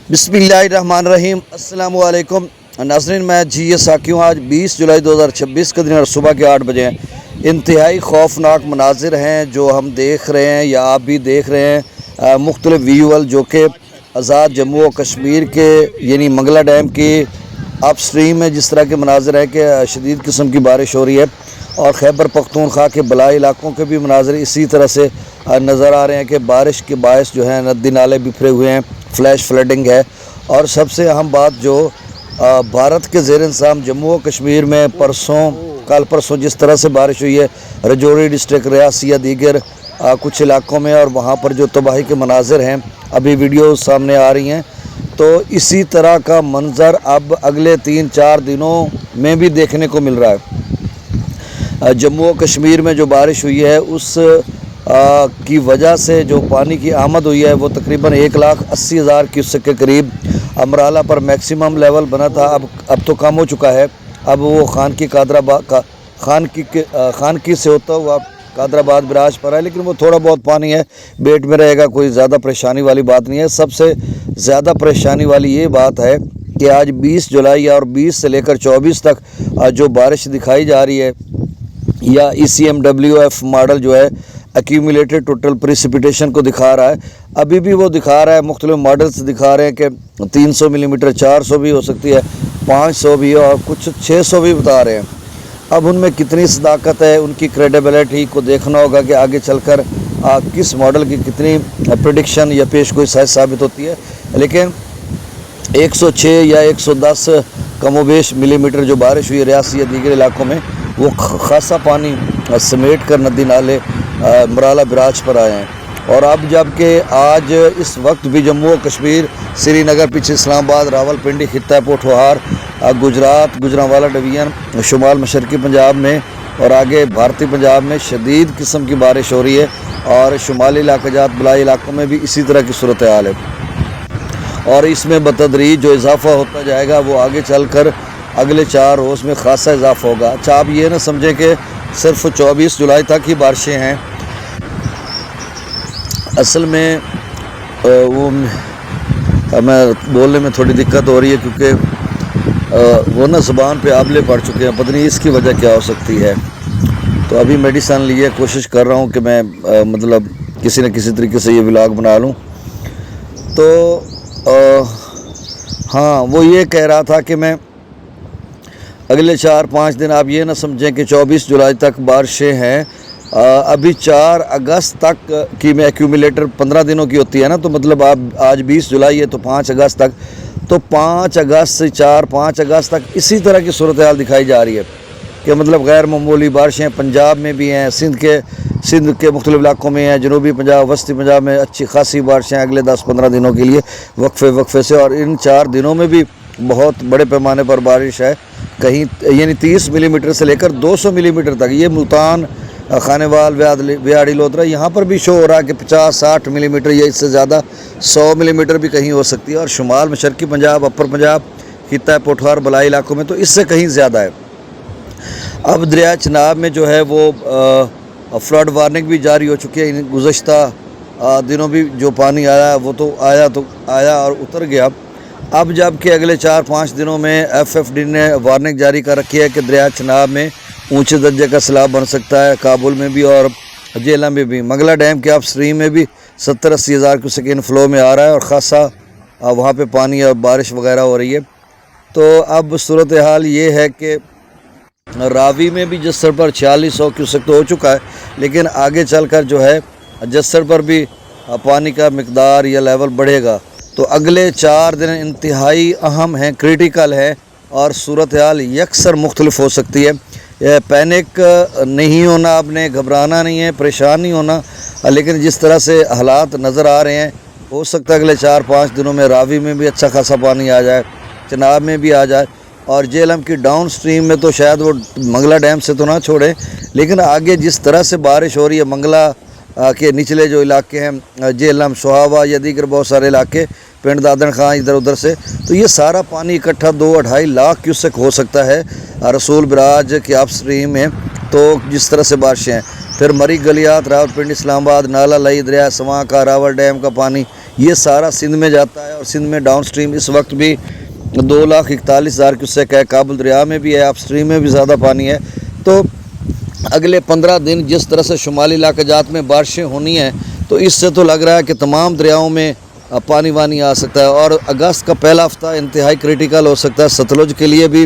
बिस्मिल्लाहिर्रहमानिर्रहीम। अस्सलाम वालेकुम नाज़रीन, मैं जी साकी हूँ। आज 20 जुलाई 2026 के दिन और सुबह के 8 बजे हैं। इंतहाई खौफनाक मनाजिर हैं जो हम देख रहे हैं या आप भी देख रहे हैं। मुख्तलिफ विजुअल जो कि आज़ाद जम्मू और कश्मीर के यानी मंगला डैम की अप स्ट्रीम में जिस तरह के मनाजिर है कि शदीद किस्म की बारिश हो रही है, और खैबर पख्तूनख्वा के बलाई इलाकों के भी मनाजिर इसी तरह से नज़र आ रहे हैं कि बारिश के बायस जो है नदी नाले बिखरे हुए हैं, फ्लैश फ्लडिंग है। और सबसे अहम बात जो भारत के ज़ेर इंतज़ाम जम्मू और कश्मीर में कल परसों जिस तरह से बारिश हुई है रजौरी डिस्ट्रिक्ट, रियासी या दीगर कुछ इलाकों में, और वहाँ पर जो तबाही के मनाजिर हैं अभी वीडियो सामने आ रही हैं, तो इसी तरह का मंज़र अब अगले 3-4 दिनों में भी देखने को मिल रहा है। जम्मू और कश्मीर में जो बारिश हुई है उस की वजह से जो पानी की आमद हुई है वो तकरीबन 1,80,000 क्यूसेक के करीब अमराला पर मैक्सिमम लेवल बना था। अब तो कम हो चुका है। अब वो खानकी से होता हुआ कादराबाद बराज पर है, लेकिन वो थोड़ा बहुत पानी है, बेट में रहेगा, कोई ज़्यादा परेशानी वाली बात नहीं है। सबसे ज़्यादा परेशानी वाली ये बात है कि आज 20 जुलाई और 20 से लेकर 24 तक जो बारिश दिखाई जा रही है, या ECMWF मॉडल जो है एक्यूमुलेटेड टोटल प्रेसिपिटेशन को दिखा रहा है, अभी भी वो दिखा रहा है, मुख्तलिफ मॉडल्स दिखा रहे हैं कि 300 मिलीमीटर, 400 भी हो सकती है, 500 भी, और कुछ 600 भी बता रहे हैं। अब उनमें कितनी सदाकत है, उनकी क्रेडिबिलिटी को देखना होगा कि आगे चलकर किस मॉडल की कितनी प्रेडिक्शन या पेशगोई सही साबित होती है। लेकिन 106 या 110 कमोबेश मिलीमीटर जो बारिश हुई रियासी या दीगर इलाकों में, वो खासा पानी समेट कर नदी नाले मराला बराज पर आए हैं। और अब जबकि आज इस वक्त भी जम्मू और कश्मीर, श्रीनगर, पीछे इस्लामाबाद, रावलपिंडी, खित्ता पोठोहार, गुजरात, गुजरांवाला डिवीज़न, शुमाल मशरकी पंजाब में और आगे भारतीय पंजाब में शदीद किस्म की बारिश हो रही है, और शुमाली इलाकाजात बलाई इलाकों में भी इसी तरह की सूरत हाल है। और इसमें बतदरीज जो इजाफ़ा होता जाएगा वो आगे चल कर अगले 4 रोज़ में खासा इजाफ़ा होगा। अच्छा, आप ये ना समझें कि सिर्फ 24 जुलाई तक ही बारिशें हैं। असल में वो हमें बोलने में थोड़ी दिक्कत हो रही है क्योंकि वो ना ज़ुबान पे आबले पड़ चुके हैं, पता नहीं इसकी वजह क्या हो सकती है। तो अभी मेडिसिन लिए कोशिश कर रहा हूँ कि मैं मतलब किसी न किसी तरीके से ये व्लॉग बना लूँ। तो हाँ, वो ये कह रहा था कि मैं अगले 4-5 दिन, आप ये ना समझें कि 24 जुलाई तक बारिशें हैं। अभी 4 अगस्त तक की में एक्यूमुलेटर 15 दिनों की होती है ना, तो मतलब आप आज 20 जुलाई है तो 5 अगस्त तक, तो 5 अगस्त से 4-5 अगस्त तक इसी तरह की सूरत हाल दिखाई जा रही है कि मतलब गैर मामूली बारिशें पंजाब में भी हैं, सिंध के मुख्तलिफ इलाकों में हैं, जनूबी पंजाब, वस्ती पंजाब में अच्छी खासी बारिशें अगले 10-15 दिनों के लिए वक्फे से। और इन 4 दिनों में भी बहुत बड़े पैमाने पर बारिश है, कहीं यानी 30 मिलीमीटर से लेकर 200 मिलीमीटर तक। ये मुल्तान, खानेवाल, व्याड़ी, लोधरा, यहाँ पर भी शो हो रहा है कि 50-60 मिलीमीटर या इससे ज़्यादा 100 मिलीमीटर भी कहीं हो सकती है। और शुमाल मशरकी पंजाब, अपर पंजाब, खित्ता पोठवार, बलाई इलाकों में तो इससे कहीं ज़्यादा है। अब दरिया चनाब में जो है वो फ्लड वार्निंग भी जारी हो चुकी है। गुज़श्ता दिनों भी जो पानी आया वो तो आया और उतर गया। अब जबकि अगले 4-5 दिनों में FFD ने वार्निंग जारी कर रखी है कि दरिया चनाब में ऊंचे दर्जे का सैलाब बन सकता है, काबुल में भी और जेलम में भी। मंगला डैम के अप स्ट्रीम में भी 70-80 हज़ार क्यूसेक इनफ्लो में आ रहा है, और ख़ासा वहाँ पे पानी और बारिश वगैरह हो रही है। तो अब सूरत हाल ये है कि रावी में भी जस्सर पर 4600 क्यूसेक तो हो चुका है, लेकिन आगे चलकर जो है जस्सर पर भी पानी का मिकदार या लेवल बढ़ेगा। तो अगले 4 दिन इंतहाई अहम हैं, क्रिटिकल है, और सूरत हाल यकसर मुख्तलिफ हो सकती है। पैनिक नहीं होना, आपने घबराना नहीं है, परेशान नहीं होना, लेकिन जिस तरह से हालात नज़र आ रहे हैं, हो सकता है अगले 4-5 दिनों में रावी में भी अच्छा खासा पानी आ जाए, चनाब में भी आ जाए, और जेलम की डाउन स्ट्रीम में तो शायद वो मंगला डैम से तो ना छोड़े, लेकिन आगे जिस तरह से बारिश हो रही है मंगला के निचले जो इलाके हैं, जेलम, सुहावा या दीगर बहुत सारे इलाके, पिंड दादन खां, इधर उधर से, तो ये सारा पानी इकट्ठा 2-2.5 लाख क्यूसेक हो सकता है रसूल बराज के अप स्ट्रीम में। तो जिस तरह से बारिशें हैं, फिर मरी गलियात, रावलपिंडी, इस्लामाबाद, नाला लई, दरिया सवां का, रावल डैम का पानी, یہ سارا سندھ میں جاتا ہے، اور سندھ میں ڈاؤن سٹریم اس وقت بھی 2,41,000 کیوسیک ہے، کابل دریا میں بھی ہے، اپ سٹریم میں بھی زیادہ پانی ہے۔ تو اگلے 15 دن جس طرح سے شمالی علاقہ جات میں بارشیں ہونی ہیں، تو اس سے تو لگ رہا ہے کہ تمام دریاؤں میں پانی وانی آ سکتا ہے، اور اگست کا پہلا ہفتہ انتہائی کریٹیکل ہو سکتا ہے ستلج کے لیے بھی،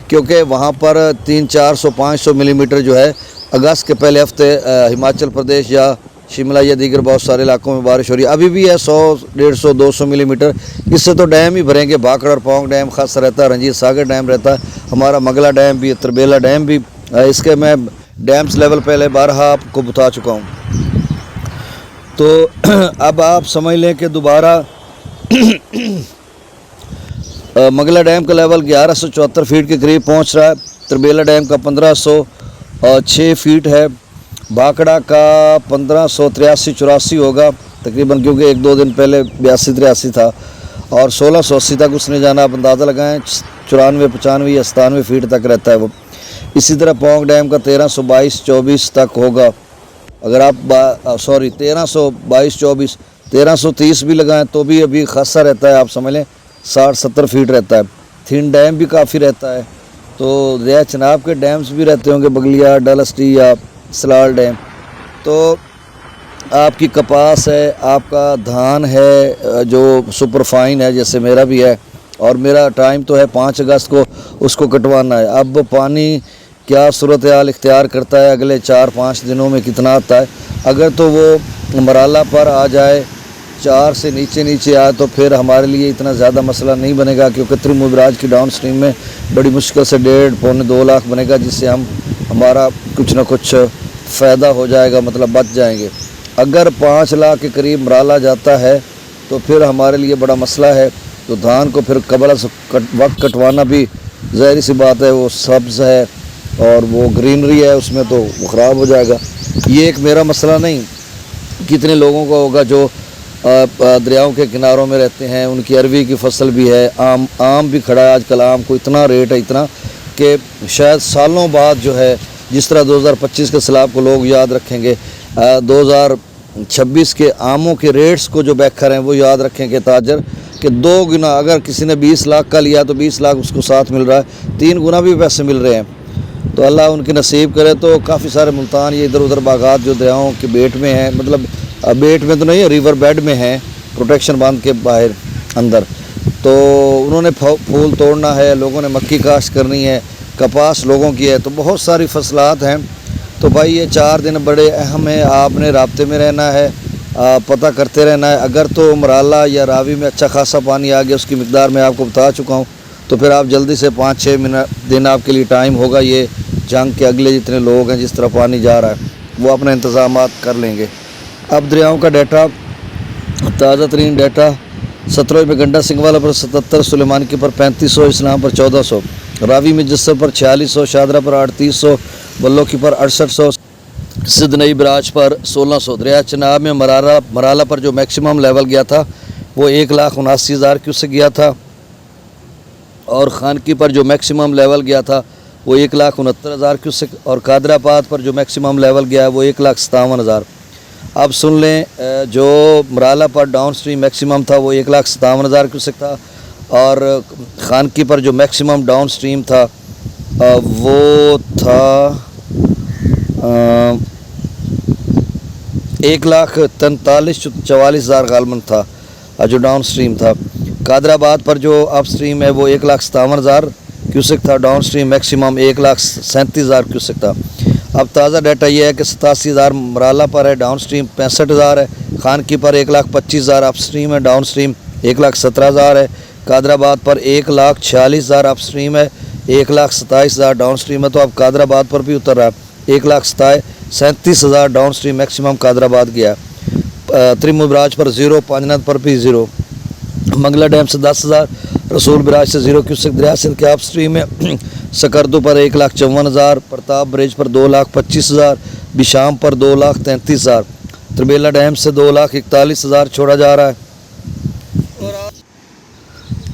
کیونکہ وہاں پر 300-400-500 ملی میٹر جو ہے اگست کے پہلے ہفتے ہماچل پردیش یا شملہ یا دیگر بہت سارے علاقوں میں بارش ہو رہی ہے، ابھی بھی ہے 100-150-200 ملی میٹر۔ اس سے تو ڈیم ہی بھریں گے، بھاکڑ اور پونگ ڈیم خاص رہتا ہے، رنجیت ساگر ڈیم رہتا ہے، ہمارا مگلا ڈیم بھی، تربیلا ڈیم بھی، اس کے میں ڈیمز لیول پہلے بارہا آپ کو بتا چکا ہوں۔ تو اب آپ سمجھ لیں کہ دوبارہ مگلا ڈیم کا لیول 1174 فیٹ کے قریب پہنچ رہا ہے، تربیلا ڈیم کا 1506 فیٹ ہے، بھاکڑا کا 1583-84 ہوگا تقریباً، کیونکہ 1-2 دن پہلے 82-83 تھا، اور 1680 تک اس نے جانا، آپ اندازہ لگائیں 94-95 یا 97 فیٹ تک رہتا ہے وہ۔ اسی طرح پونگ ڈیم کا 1322-24 تک ہوگا، اگر آپ 1322-24 1330 بھی لگائیں تو بھی ابھی خاصا رہتا ہے، آپ سمجھ لیں 60-70 فیٹ رہتا ہے۔ تھن ڈیم بھی کافی رہتا ہے، تو دریا چناب کے ڈیمز بھی رہتے ہوں گے، بگلیا، ڈلسٹی یا سلال ڈیم۔ تو آپ کی کپاس ہے، آپ کا دھان ہے جو سپر فائن ہے جیسے میرا بھی ہے، اور میرا ٹائم تو ہے 5 اگست کو اس کو کٹوانا ہے۔ اب پانی کیا صورتحال اختیار کرتا ہے اگلے 4-5 دنوں میں کتنا آتا ہے، اگر تو وہ مرالہ پر آ جائے 4 سے نیچے آئے تو پھر ہمارے لیے اتنا زیادہ مسئلہ نہیں بنے گا، کیونکہ ترمو براج کی ڈاؤن سٹریم میں بڑی مشکل سے 1.5-2 لاکھ بنے گا، جس سے ہمارا کچھ نہ کچھ فائدہ ہو جائے گا، مطلب بچ جائیں گے۔ اگر 5 لاکھ کے قریب مرالہ جاتا ہے تو پھر ہمارے لیے بڑا مسئلہ ہے، تو دھان کو پھر قبل وقت کٹوانا بھی ظاہری سی بات ہے، وہ سبز ہے اور وہ گرینری ہے، اس میں تو وہ خراب ہو جائے گا۔ یہ ایک میرا مسئلہ نہیں، کتنے لوگوں کا ہوگا جو دریاؤں کے کناروں میں رہتے ہیں، ان کی اروی کی فصل بھی ہے، آم بھی کھڑا ہے، آج کل آم کو اتنا ریٹ ہے اتنا کہ شاید سالوں بعد جو ہے، جس طرح 2025 کے سیلاب کو لوگ یاد رکھیں گے، 2026 کے آموں کے ریٹس کو جو بیکر ہیں وہ یاد رکھیں گے تاجر، کہ 2 گنا، اگر کسی نے 20 لاکھ کا لیا تو 20 لاکھ اس کو ساتھ مل رہا ہے، 3 گنا بھی پیسے مل رہے ہیں۔ تو اللہ ان کی نصیب کرے۔ تو کافی سارے ملتان یہ ادھر ادھر باغات جو دریاؤں کے بیٹ میں ہیں، مطلب بیٹ میں تو نہیں، ریور بیڈ میں ہیں، پروٹیکشن باندھ کے باہر اندر، تو انہوں نے پھول توڑنا ہے، لوگوں نے مکی کاشت کرنی ہے، کپاس لوگوں کی ہے، تو بہت ساری فصلات ہیں۔ تو بھائی یہ 4 دن بڑے اہم ہیں، آپ نے رابطے میں رہنا ہے، پتہ کرتے رہنا ہے۔ اگر تو مرالہ یا راوی میں اچھا خاصا پانی آ گیا، اس کی مقدار میں آپ کو بتا چکا ہوں، تو پھر آپ جلدی سے 5-6 دن آپ کے لیے ٹائم ہوگا یہ جنگ کے، اگلے جتنے لوگ ہیں جس طرح پانی جا رہا ہے وہ اپنے انتظامات کر لیں گے۔ اب دریاؤں کا ڈیٹا، تازہ ترین ڈیٹا، ستلج میں گنڈا سنگھوالا پر 77، سلیمان کی پر 3500، اسلام پر 1400، راوی میں جسر پر 4600، شادرہ پر 3800، بلو کی پر 6800، سدھ نئی براج پر 1600۔ دریا چناب میں مرالہ پر جو میکسیمم لیول گیا تھا وہ 1,79,000 کیوسک گیا تھا، اور خانکی پر جو میکسیمم لیول گیا تھا وہ 1,69,000 کیوسک، اور قادر آباد پر جو میکسیمم لیول گیا ہے وہ 1,57,000۔ اب سن لیں، جو مرالہ پر ڈاؤن سٹریم میکسیمم تھا وہ 1,57,000 کیوسک تھا، اور خانکی پر جو میکسیمم ڈاؤن سٹریم تھا وہ تھا 1,43,44,000 غالباً تھا جو ڈاؤن سٹریم تھا۔ قادر آباد پر جو اپ سٹریم ہے وہ 1,57,000 کیوسک تھا، ڈاؤن سٹریم میکسیمم 1,37,000 کیوسک تھا۔ اب تازہ ڈیٹا یہ ہے کہ 87,000 مرالہ پر ہے، ڈاؤن سٹریم 65,000 ہے، خانکی پر 1,25,000 اپ سٹریم ہے، ڈاؤن سٹریم 1,17,000 ہے، قادر آباد پر 1,46,000 اپ سٹریم ہے، 1,27,000 ڈاؤن سٹریم ہے۔ تو اب قادر آباد پر بھی اتر رہا ہے، 1,37,000 ڈاؤن سٹریم میکسیمم قادر آباد گیا ہے، ترمو براج پر 0، پانجنات پر بھی 0، منگلا ڈیم سے 10,000، رسول براج سے 0 کیوسک، دریا سندھ کے اپ سٹریم میں سکردو پر 1,54,000، پرتاپ برج پر 2,25,000، بشام پر 2,33,000، تربیلا ڈیم سے 2,41,000 چھوڑا جا رہا ہے۔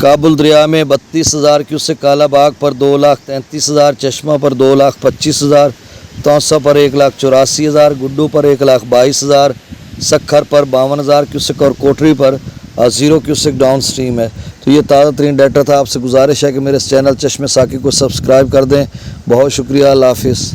کابل دریا میں 32,000 کیوسک، کالا باغ پر 2,33,000، چشمہ پر 2,25,000، توسا پر 1,84,000، گڈو پر 1,22,000، سکھر پر 52,000 کیوسک، اور کوٹری پر 0 क्यूसेक डाउन स्ट्रीम है। तो ये ताज़ा तरीन डाटा था। आपसे गुजारिश है कि मेरे इस चैनल चश्मे साकी को सब्सक्राइब कर दें। बहुत शुक्रिया। अल्लाह हाफिज़।